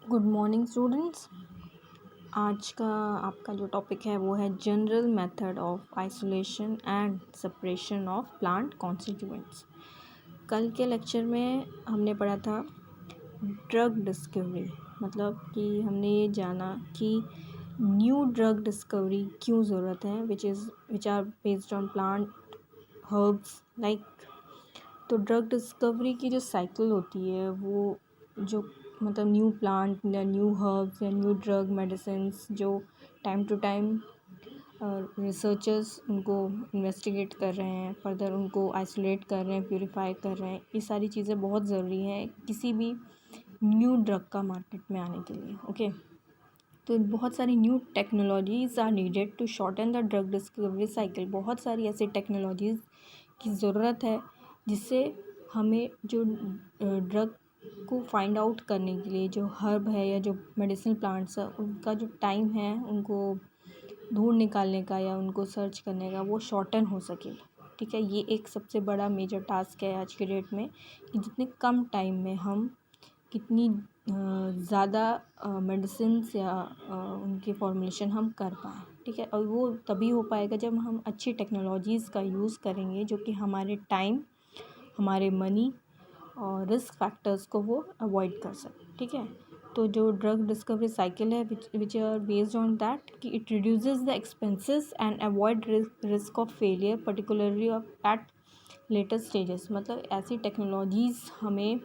Good morning students. आज का आपका जो टॉपिक है वो है general method of isolation and separation of plant constituents. कल के लेक्चर में हमने पढ़ा था ड्रग डिस्कवरी, मतलब कि हमने ये जाना कि न्यू ड्रग डिस्कवरी क्यों ज़रूरत है which are based on plant herbs like. तो ड्रग डिस्कवरी की जो साइकिल होती है वो जो मतलब न्यू प्लांट या न्यू हर्ब्स या न्यू ड्रग मेडिसिन्स जो टाइम टू टाइम रिसर्चर्स उनको इन्वेस्टिगेट कर रहे हैं, फर्दर उनको आइसोलेट कर रहे हैं, प्यूरिफाई कर रहे हैं, ये सारी चीज़ें बहुत ज़रूरी हैं किसी भी न्यू ड्रग का मार्केट में आने के लिए। ओके, तो बहुत सारी new technologies are needed to shorten the drug discovery cycle. बहुत सारी ऐसी टेक्नोलॉजीज़ की ज़रूरत है जिससे हमें जो ड्रग को फाइंड आउट करने के लिए जो हर्ब है या जो मेडिसिनल प्लांट्स है उनका जो टाइम है उनको ढूंढ निकालने का या उनको सर्च करने का वो शॉर्टन हो सके। ठीक है, ये एक सबसे बड़ा मेजर टास्क है आज के डेट में कि जितने कम टाइम में हम कितनी ज़्यादा मेडिसिन्स या उनकी फॉर्मुलेशन हम कर पाएँ। ठीक है, और वो तभी हो पाएगा जब हम अच्छी टेक्नोलॉजीज़ का यूज़ करेंगे जो कि हमारे टाइम, हमारे मनी और रिस्क फैक्टर्स को वो अवॉइड कर सकें। ठीक है, तो जो ड्रग डिस्कवरी साइकिल है which are based on that कि it reduces the expenses and avoid risk of failure particularly at later stages. मतलब ऐसी टेक्नोलॉजीज़ हमें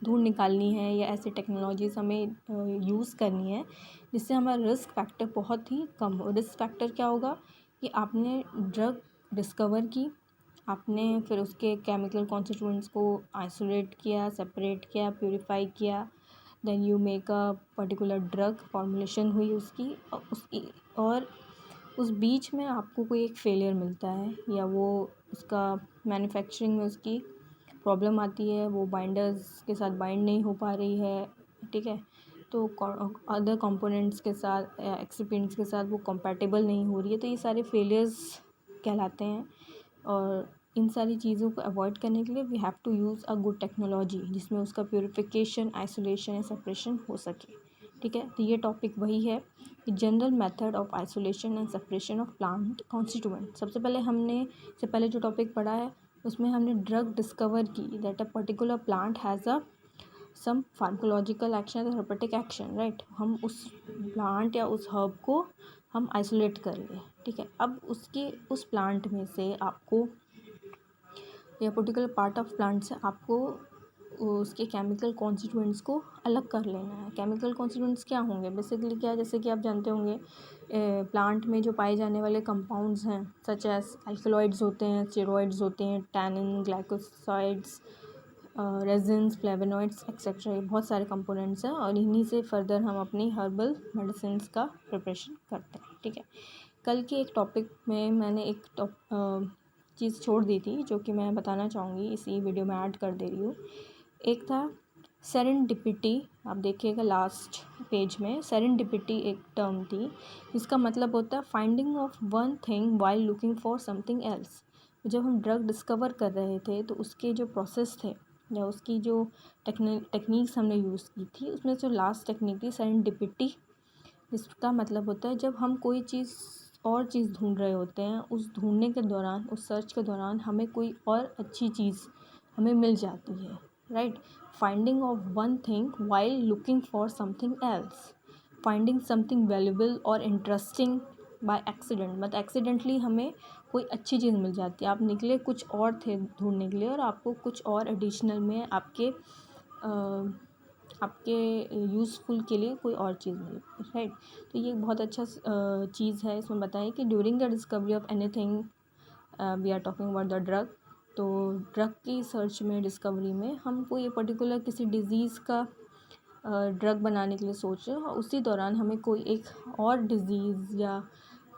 ढूंढ निकालनी है या ऐसी टेक्नोलॉजीज़ हमें यूज़ करनी है जिससे हमारा रिस्क फैक्टर बहुत ही कम हो। रिस्क फैक्टर क्या होगा कि आपने ड्रग डिस्कवर की, आपने फिर उसके केमिकल कॉन्स्टिट्यूएंट्स को आइसोलेट किया, सेपरेट किया, प्यूरिफाई किया, then you make a particular drug formulation हुई उसकी और उस बीच में आपको कोई एक फेलियर मिलता है या वो उसका मैन्युफैक्चरिंग में उसकी प्रॉब्लम आती है, वो बाइंडर्स के साथ बाइंड नहीं हो पा रही है। ठीक है, तो अदर कंपोनेंट्स के साथ या एक्सिपिएंट्स के साथ वो कंपैटिबल नहीं हो रही है, तो ये सारे फेलियर्स कहलाते हैं। और इन सारी चीज़ों को अवॉइड करने के लिए we have to use a good technology जिसमें उसका प्यूरिफिकेशन, आइसोलेशन या सेपरेशन हो सके। ठीक है, तो ये टॉपिक वही है कि general method of isolation and separation of plant constituent. सबसे पहले हमने से पहले जो टॉपिक पढ़ा है उसमें हमने ड्रग डिस्कवर की that a particular plant has a some pharmacological action, therapeutic action, right. हम उस प्लांट या उस हर्ब को हम आइसोलेट कर लिए। ठीक है, अब उसके उस प्लांट में से आपको या पर्टिकुलर पार्ट ऑफ प्लांट से आपको उसके केमिकल कॉन्स्टिट्यूएंट्स को अलग कर लेना है। केमिकल कॉन्स्टिट्यूएंट्स क्या होंगे, बेसिकली क्या, जैसे कि आप जानते होंगे प्लांट में जो पाए जाने वाले कंपाउंड्स हैं सच एज अल्कलॉइड्स होते हैं, स्टेरॉइड्स होते हैं, tannin, glycosides, resins, flavonoids etcetera. ये बहुत सारे कंपोनेंट्स हैं और इन्हीं से फर्दर हम अपनी हर्बल मेडिसिन का प्रिपरेशन करते हैं। ठीक है, कल के एक टॉपिक में मैंने एक चीज़ छोड़ दी थी जो कि मैं बताना चाहूँगी, इसी वीडियो में ऐड कर दे रही हूँ। एक था सेरेंडिपिटी। आप देखिएगा लास्ट पेज में, सेरेंडिपिटी एक टर्म थी जिसका मतलब होता है finding of one thing while looking for something else. जब हम ड्रग डिस्कवर कर रहे थे तो उसके जो प्रोसेस थे या उसकी जो टेक्निक्स हमने यूज़ की थी उसमें जो लास्ट टेक्निक थी सेरेंडिपिटी, जिसका मतलब होता है जब हम कोई चीज़ और चीज़ ढूंढ रहे होते हैं, उस ढूंढने के दौरान, उस सर्च के दौरान हमें कोई और अच्छी चीज़ हमें मिल जाती है, right. Finding of one thing while looking for something else, finding something valuable और इंटरेस्टिंग बाय एक्सीडेंट। मतलब एक्सीडेंटली हमें कोई अच्छी चीज़ मिल जाती है, आप निकले कुछ और थे ढूंढने के लिए और आपको कुछ और एडिशनल में आपके यूज़फुल के लिए कोई और चीज़ मिली, राइट। तो ये बहुत अच्छा चीज़ है। इसमें बताएं कि during the discovery of anything we are talking about the drug. तो ड्रग की सर्च में, डिस्कवरी में हम कोई पर्टिकुलर किसी डिज़ीज़ का ड्रग बनाने के लिए सोच रहे हैं और उसी दौरान हमें कोई एक और डिज़ीज़ या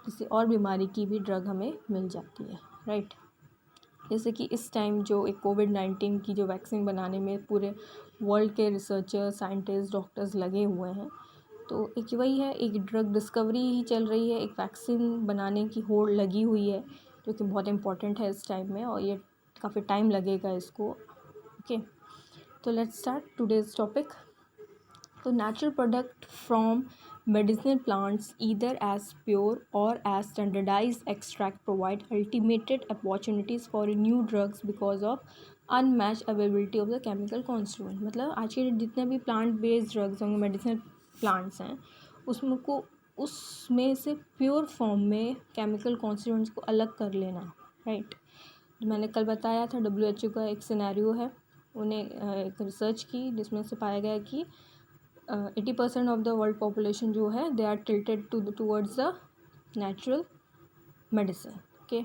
किसी और बीमारी की भी ड्रग हमें मिल जाती है, राइट। जैसे कि इस टाइम जो एक कोविड-19 की जो वैक्सीन बनाने में पूरे वर्ल्ड के रिसर्चर, साइंटिस्ट, डॉक्टर्स लगे हुए हैं। तो एक वही है, एक ड्रग डिस्कवरी ही चल रही है, एक वैक्सीन बनाने की होड़ लगी हुई है जो कि बहुत इम्पोर्टेंट है इस टाइम में और ये काफ़ी टाइम लगेगा इसको। ओके, तो लेट्स स्टार्ट टुडेज़ टॉपिक। तो natural product from medicinal plants either as pure or as standardized extract provide ultimated opportunities for new drugs because of unmatched availability of the chemical constituent. मतलब आज के जितने भी plant based drugs होंगे, medicinal plants हैं, उसमें से pure form में केमिकल कॉन्स्टिट्यूएंट्स को अलग कर लेना, राइट. मैंने कल बताया था WHO का एक सिनेरियो है, उन्हें एक रिसर्च की जिसमें से पाया गया कि 80% ऑफ द वर्ल्ड पॉपुलेशन जो है they are tilted towards the natural medicine. Okay,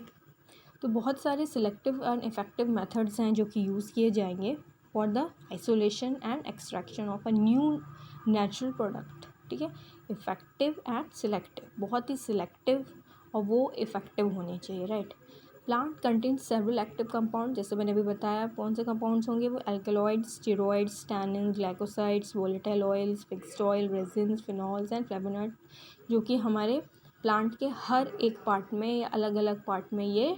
तो बहुत सारे सिलेक्टिव एंड इफेक्टिव मेथड्स हैं जो कि यूज़ किए जाएंगे for the isolation and extraction of a new natural product. ठीक है, इफेक्टिव एंड सिलेक्टिव, बहुत ही सिलेक्टिव और वो इफेक्टिव होने चाहिए, right. Plant contain several active compound, जैसे मैंने अभी बताया कौन से कंपाउंड्स होंगे वो alkaloids, steroids, tannins, glycosides, volatile oils, fixed oil, resins, phenols and flavonoid, जो कि हमारे प्लांट के हर एक पार्ट में या अलग अलग पार्ट में ये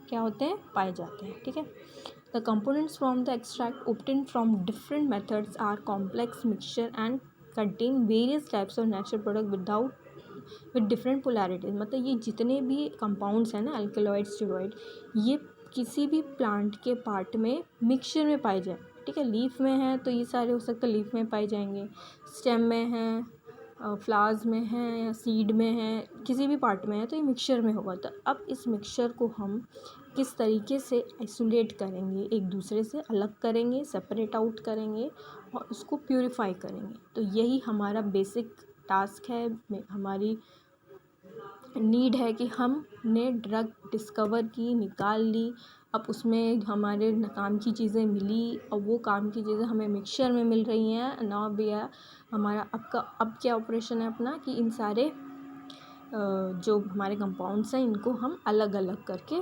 क्या होते हैं, पाए जाते हैं. ठीक है, the components from the extract obtained from different methods are complex mixture and contain various types of natural product with different polarities. मतलब ये जितने भी कंपाउंड्स हैं ना, अल्कलॉइड, स्टेरॉइड, ये किसी भी प्लांट के पार्ट में मिक्सचर में पाए जाए. ठीक है, लीफ में है तो ये सारे हो सकते हैं लीफ में पाए जाएंगे, स्टेम में हैं, फ्लावर्स में हैं या सीड में हैं, किसी भी पार्ट में है तो ये मिक्सचर में होगा. तो अब इस मिक्सचर को हम किस तरीके से आइसोलेट करेंगे, एक दूसरे से अलग करेंगे, सेपरेट आउट करेंगे और उसको प्यूरिफाई करेंगे. तो यही हमारा बेसिक टास्क है, हमारी नीड है कि हमने ड्रग डिस्कवर की, निकाल ली, अब उसमें हमारे काम की चीज़ें मिली और वो काम की चीज़ें हमें मिक्सचर में मिल रही हैं. नाउ भैया हमारा अब क्या ऑपरेशन है अपना कि इन सारे जो हमारे कंपाउंड्स हैं इनको हम अलग अलग करके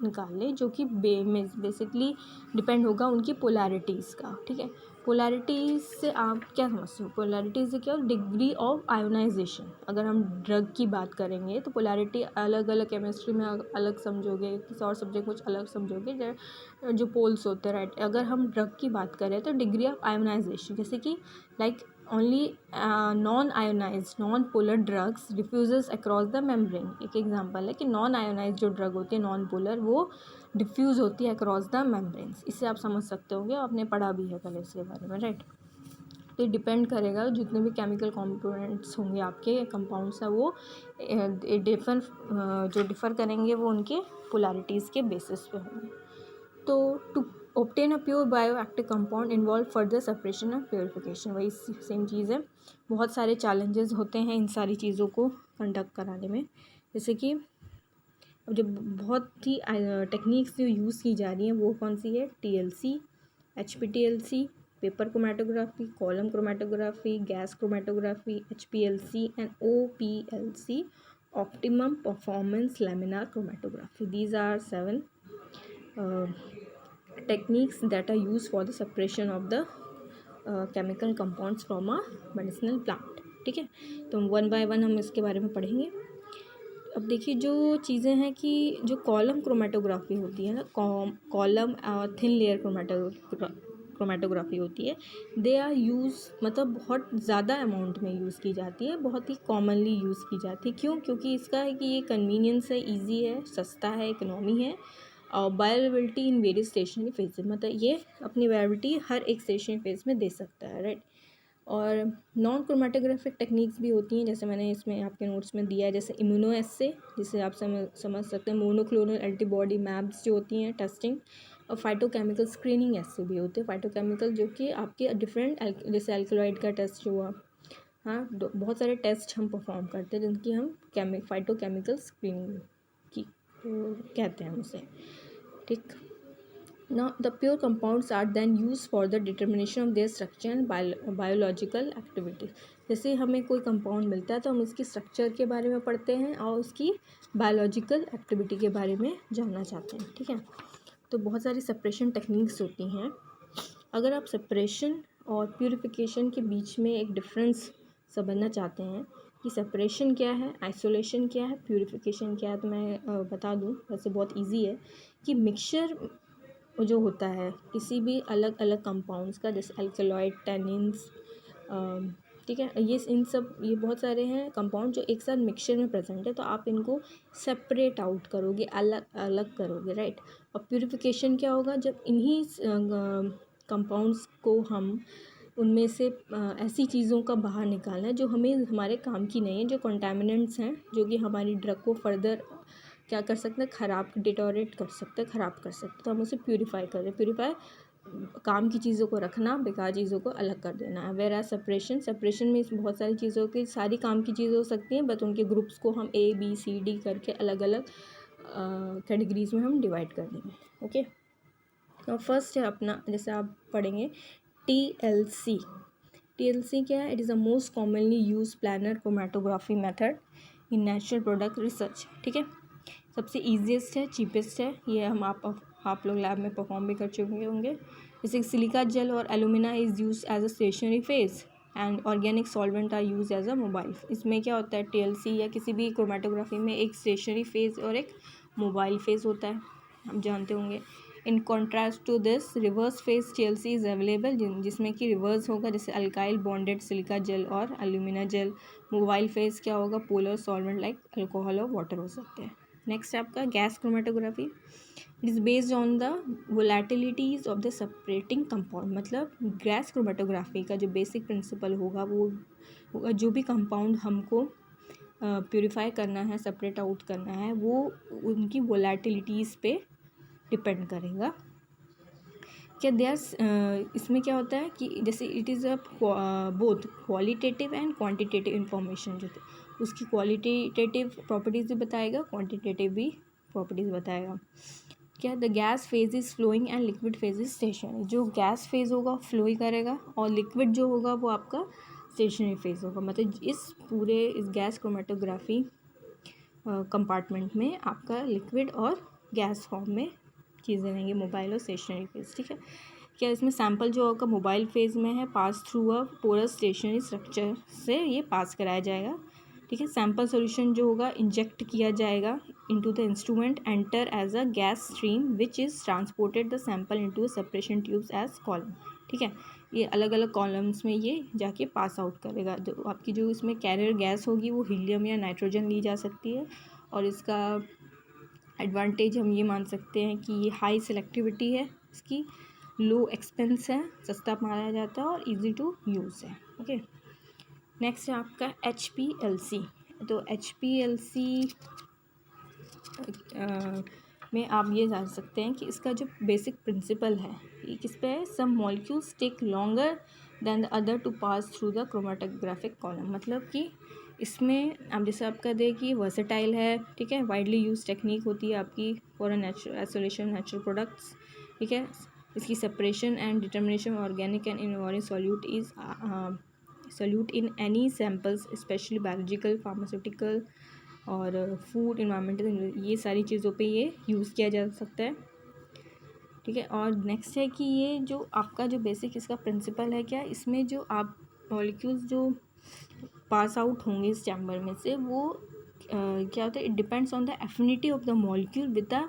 निकाल लें, जो कि बेसिकली डिपेंड होगा उनकी पोलैरिटीज़ का. ठीक है, पोलैरिटीज़ से आप क्या समझते हो, पोलैरिटीज़ से क्या, डिग्री ऑफ आयोनाइजेशन. अगर हम ड्रग की बात करेंगे तो पोलैरिटी अलग अलग केमिस्ट्री में अलग समझोगे, किसी और सब्जेक्ट कुछ अलग समझोगे, जो पोल्स होते हैं, राइट. अगर हम ड्रग की बात करें तो डिग्री ऑफ आयोनाइजेशन, जैसे कि like only non ionised non polar drugs diffuses across the membrane. एक एग्जांपल है कि नॉन आयोनाइज्ड जो ड्रग होती है, नॉन पोलर, वो डिफ्यूज़ होती है अक्रॉस द मेम्ब्रेन्स. इससे आप समझ सकते होंगे, आपने पढ़ा भी है पहले इसके बारे में, राइट. तो ये डिपेंड करेगा जितने भी केमिकल कंपोनेंट्स होंगे आपके कंपाउंड्स हैं वो जो डिफ़र करेंगे वो उनके पोलैरिटीज़ के बेसिस पे होंगे. तो to obtain a pure bioactive compound involve further separation and purification. वही सेम चीज़ है, बहुत सारे चैलेंजेस होते हैं इन सारी चीज़ों को कंडक्ट कराने में. जैसे कि अब जो बहुत ही टेक्निक्स जो यूज़ की जा रही हैं वो कौन सी है, TLC, HPTLC, paper chromatography, column chromatography, gas chromatography, HPLC and OPLC, optimum performance laminar chromatography. These are 7 techniques that are used for the separation of the chemical compounds from a medicinal plant. ठीक है, तो one by one हम इसके बारे में पढ़ेंगे. अब देखिए जो चीज़ें हैं कि जो कॉलम क्रोमेटोग्राफी होती है ना, कॉलम थिन लेयर क्रोमेटोग्राफी होती है, दे आर यूज़, मतलब बहुत ज़्यादा अमाउंट में यूज़ की जाती है, बहुत ही कॉमनली यूज़ की जाती है. क्यों? क्योंकि इसका है कि ये कन्वीनियंस है, ईजी है, सस्ता है, इकोनॉमी है, और bioavailability in various stationary phase, मतलब ये अपनी वायबिलिटी हर एक स्टेशनरी फेज में दे सकता है, राइट. और नॉन क्रोमेटोग्राफिक टेक्निक्स भी होती हैं, जैसे मैंने इसमें आपके नोट्स में दिया है, जैसे इम्यूनो एस्से, जिसे आप समझ सकते हैं, मोनोक्लोनल एंटीबॉडी मैप्स जो होती हैं टेस्टिंग, और फाइटोकेमिकल स्क्रीनिंग एस्से भी होते हैं. फाइटोकेमिकल जो कि आपके डिफरेंट जैसे एल्कलॉइड का टेस्ट हुआ, हाँ, बहुत सारे टेस्ट हम परफॉर्म करते हैं जिनकी हम फाइटोकेमिकल स्क्रीनिंग की कहते हैं उसे. ठीक. Now the pure compounds are then used for the determination of their structure and biological activity. जैसे हमें कोई कंपाउंड मिलता है तो हम उसकी स्ट्रक्चर के बारे में पढ़ते हैं और उसकी बायोलॉजिकल एक्टिविटी के बारे में जानना चाहते हैं. ठीक है, तो बहुत सारी सेपरेशन टेक्निक्स होती हैं. अगर आप सेपरेशन और प्यूरिफिकेशन के बीच में एक डिफरेंस समझना चाहते हैं कि सेपरेशन क्या है, आइसोलेशन क्या है, प्यूरिफिकेशन क्या है, तो मैं बता दूं, वैसे बहुत इजी है कि मिक्सचर जो होता है किसी भी अलग अलग कंपाउंड्स का, जैसे अल्कलॉइड, टैनिन्स, ठीक है, ये बहुत सारे हैं कंपाउंड जो एक साथ मिक्सचर में प्रेजेंट है, तो आप इनको सेपरेट आउट करोगे, अलग अलग करोगे, राइट। और प्यूरिफिकेशन क्या होगा, जब इन्हीं कंपाउंड्स को हम उनमें से ऐसी चीज़ों का बाहर निकालना है जो हमें हमारे काम की नहीं है, जो कंटामिनेंट्स हैं, जो कि हमारी ड्रग को फर्दर क्या कर सकते हैं, ख़राब डिटोरेट कर सकते हैं, ख़राब कर सकते हैं, तो हम उसे प्यूरीफाई कर रहे हैं। प्यूरीफाई काम की चीज़ों को रखना, बेकार चीज़ों को अलग कर देना है। वेयर सेपरेशन में बहुत सारी चीज़ों की, सारी काम की चीज़ें हो सकती हैं, बट उनके ग्रुप्स को हम ABCD करके अलग अलग कैटेगरीज में हम डिवाइड कर देंगे। ओके, तो फर्स्ट है अपना, जैसे आप पढ़ेंगे TLC। TLC क्या है? It is the most commonly use planar chromatography method in natural product research. ठीक है, सबसे ईजीएस्ट है, चीपेस्ट है, ये हम आप लोग लैब में परफॉर्म भी कर चुके होंगे। जैसे सिलिका जेल और alumina is use as a stationary phase and organic solvent are use as a mobile. इसमें क्या होता है, TLC या किसी भी क्रोमेटोग्राफी में एक स्टेशनरी फेज और एक मोबाइल फेज होता है, आप जानते होंगे। In contrast to this reverse phase TLC is available, जिसमें कि रिवर्स होगा, जैसे अल्काइल बॉन्डेड सिलिका जेल और एल्यूमिना जेल। मोबाइल फेज क्या होगा, पोलर सॉल्वेंट लाइक अल्कोहल और वाटर हो सकते हैं। नेक्स्ट है आपका gas chromatography. It is based on the volatilities of the separating compound. मतलब गैस क्रोमेटोग्राफी का जो बेसिक प्रिंसिपल होगा वो होगा, जो भी कंपाउंड हमको प्योरीफाई करना है, सेपरेट आउट करना है, वो उनकी वोलेटिलिटीज़ पे डिपेंड करेगा। क्या इसमें क्या होता है कि जैसे it is a both qualitative and quantitative information, जो उसकी क्वालिटेटिव प्रॉपर्टीज़ भी बताएगा, क्वांटिटेटिव भी प्रॉपर्टीज़ बताएगा। क्या the gas phase is flowing and liquid phase is stationary. जो गैस फेज होगा फ्लो ही करेगा, और लिक्विड जो होगा वो आपका स्टेशनरी फेज होगा। मतलब इस गैस क्रोमेटोग्राफी कंपार्टमेंट में आपका लिक्विड और गैस फॉर्म में चीज़ें रहेंगी, मोबाइल और स्टेशनरी फेज। ठीक है, क्या इसमें सैंपल जो होगा मोबाइल फेज में है, pass through a porous stationary structure से ये पास कराया जाएगा। ठीक है, सैंपल सोल्यूशन जो होगा इंजेक्ट किया जाएगा into the instrument, enter as a gas stream which is transported the sample into separation tubes as column. ठीक है, ये अलग अलग कॉलम्स में ये जाके पास आउट करेगा। तो आपकी जो इसमें कैरियर गैस होगी वो हीलियम या नाइट्रोजन ली जा सकती है, और इसका एडवांटेज हम ये मान सकते हैं कि ये हाई सेलेक्टिविटी है, इसकी लो एक्सपेंस है, सस्ता माना जाता है और इजी टू यूज़ है। ओके, नेक्स्ट है आपका HPLC। तो HPLC में आप ये जान सकते हैं कि इसका जो बेसिक प्रिंसिपल है ये किस पे है, some molecules take longer than the other to pass through the chromatographic column. मतलब कि इसमें आप जैसे आपका दे कि वर्सेटाइल है, ठीक है, वाइडली यूज टेक्निक होती है आपकी for natural isolation natural products. ठीक है, इसकी separation and determination organic and inorganic solute in any samples, specially biological, pharmaceutical और फूड, इन्वायरमेंटल, ये सारी चीज़ों पे ये यूज़ किया जा सकता है। ठीक है, और नेक्स्ट है कि ये जो आपका जो बेसिक इसका प्रिंसिपल है, क्या इसमें जो आप मॉलिक्यूल्स जो पास आउट होंगे इस चैम्बर में से, वो क्या होता है, it depends on the affinity of the molecule with the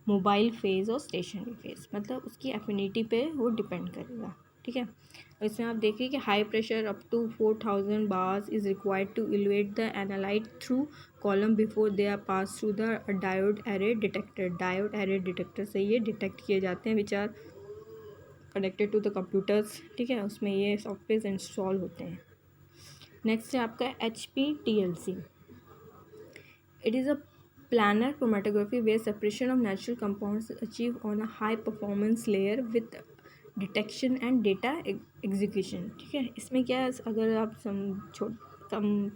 mobile phase और स्टेशनरी फेज। मतलब उसकी एफिनिटी पे वो डिपेंड करेगा। ठीक है, और इसमें आप देखिए कि high pressure up to 4000 bars is required to evaluate the analyte through column before they are pass through the diode array detector. Diode array detector से ये डिटेक्ट किए जाते हैं, which are connected to the computers. ठीक है, उसमें ये software install होते हैं। नेक्स्ट है आपका HPTLC। It is a planar chromatography where separation of natural compounds is achieved on a high performance layer with detection and data execution. ठीक है, इसमें क्या है, अगर आप कम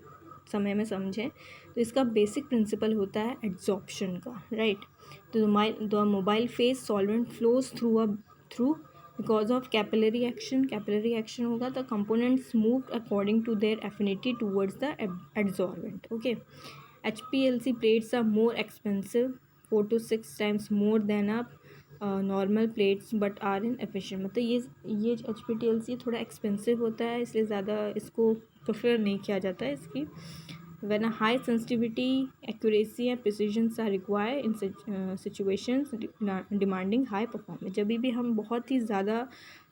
समय में समझें तो इसका बेसिक प्रिंसिपल होता है एड्जॉर्प्शन का, राइट। तो the mobile phase solvent flows through because of capillary action होगा, the components move according to their affinity towards the adsorbent. Okay, HPLC plates are more expensive, 4 to 6 times more than a normal plates, but are inefficient। मतलब ये HPTLC थोड़ा expensive होता है, इसलिए ज़्यादा इसको prefer नहीं किया जाता है इसकी। when a high sensitivity, accuracy and precision are required in situations demanding high performance। जब भी हम बहुत ही ज़्यादा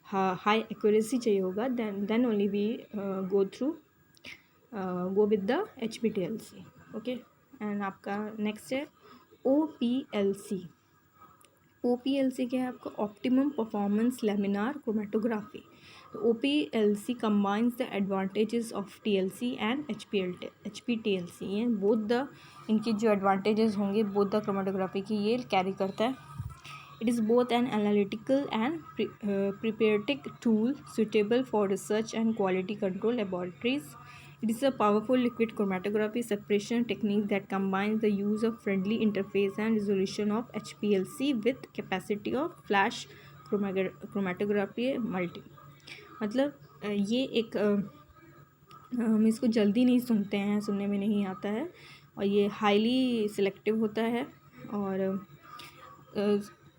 हाई एक्यूरेसी चाहिए होगा, then only we go with the HPTLC. Okay, and आपका नेक्स्ट है OPLC. OPLC क्या है आपका? Optimum performance laminar chromatography. तो OPLC combines the advantages of TLC and HPTLC. ये बोथ द इनकी जो एडवांटेजेस होंगे बोथ द क्रोमेटोग्राफी की ये कैरी करता है. It is both an analytical and preparative tool suitable for research and quality control laboratories. It is a powerful liquid chromatography separation technique that combines the use of friendly interface and resolution of HPLC with capacity of flash chromatography multi. मतलब ये एक हम इसको जल्दी नहीं सुनने में नहीं आता है, और ये हाईली सिलेक्टिव होता है. और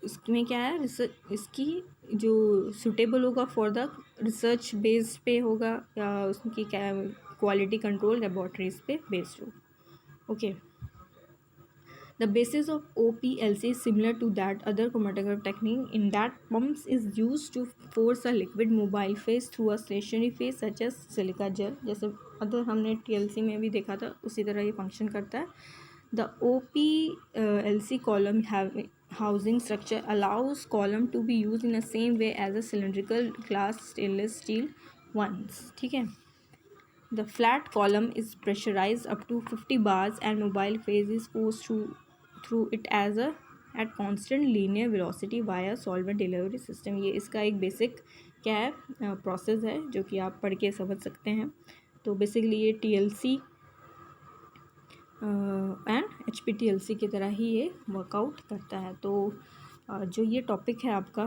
इसमें क्या है, इसकी जो सूटेबल होगा फॉर द रिसर्च बेस्ड पे होगा, या उसकी क्या क्वालिटी कंट्रोल लेबॉर्ट्रीज पे बेस्ड हो. Okay, the basis of OPLC is similar to that other chromatography technique in that pumps is used to force a liquid mobile phase through a stationary phase such as silica gel. जैसे other हमने TLC में भी देखा था, उसी तरह ये function करता है. The OPLC column housing structure allows column to be used in the same way as a cylindrical glass stainless steel ones. ठीक है. The flat column is pressurized up to 50 bars and mobile phase is forced through it at constant linear velocity via solvent delivery system. ये इसका एक basic क्या है process है जो कि आप पढ़ के समझ सकते हैं. तो बेसिकली ये TLC एंड HPTLC की तरह ही ये वर्कआउट करता है. तो जो ये टॉपिक है आपका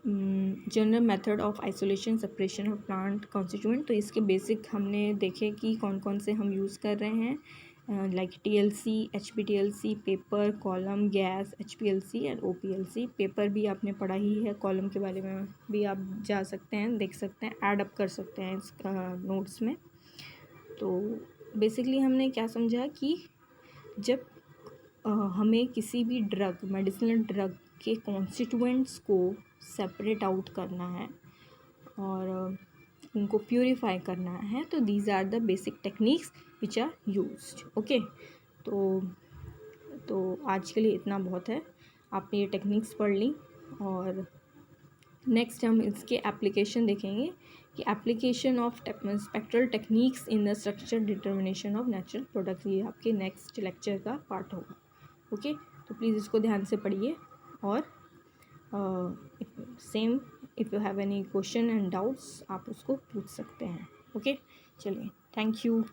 general method of isolation separation of plant constituent, तो इसके बेसिक हमने देखे कि कौन कौन से हम यूज़ कर रहे हैं, like TLC, HPTLC, paper, column, gas, HPLC and OPLC. Paper भी आपने पढ़ा ही है, कॉलम के बारे में भी आप जा सकते हैं, देख सकते हैं, ऐड अप कर सकते हैं इस नोट्स में. तो बेसिकली हमने क्या समझा कि जब हमें किसी भी मेडिसिनल ड्रग के कॉन्स्टिट्यूएंट्स को सेपरेट आउट करना है और उनको प्यूरिफाई करना है, तो these are the basic techniques which are used. Okay, तो आज के लिए इतना बहुत है. आपने ये टेक्निक्स पढ़ ली, और नेक्स्ट हम इसके एप्लीकेशन देखेंगे कि application of spectral techniques in the structure determination of natural products. ये आपके नेक्स्ट लेक्चर का पार्ट होगा. ओके, तो प्लीज़ इसको ध्यान से पढ़िए, और same if you have any question and doubts आप उसको पूछ सकते हैं. ओके, चलिए, थैंक यू.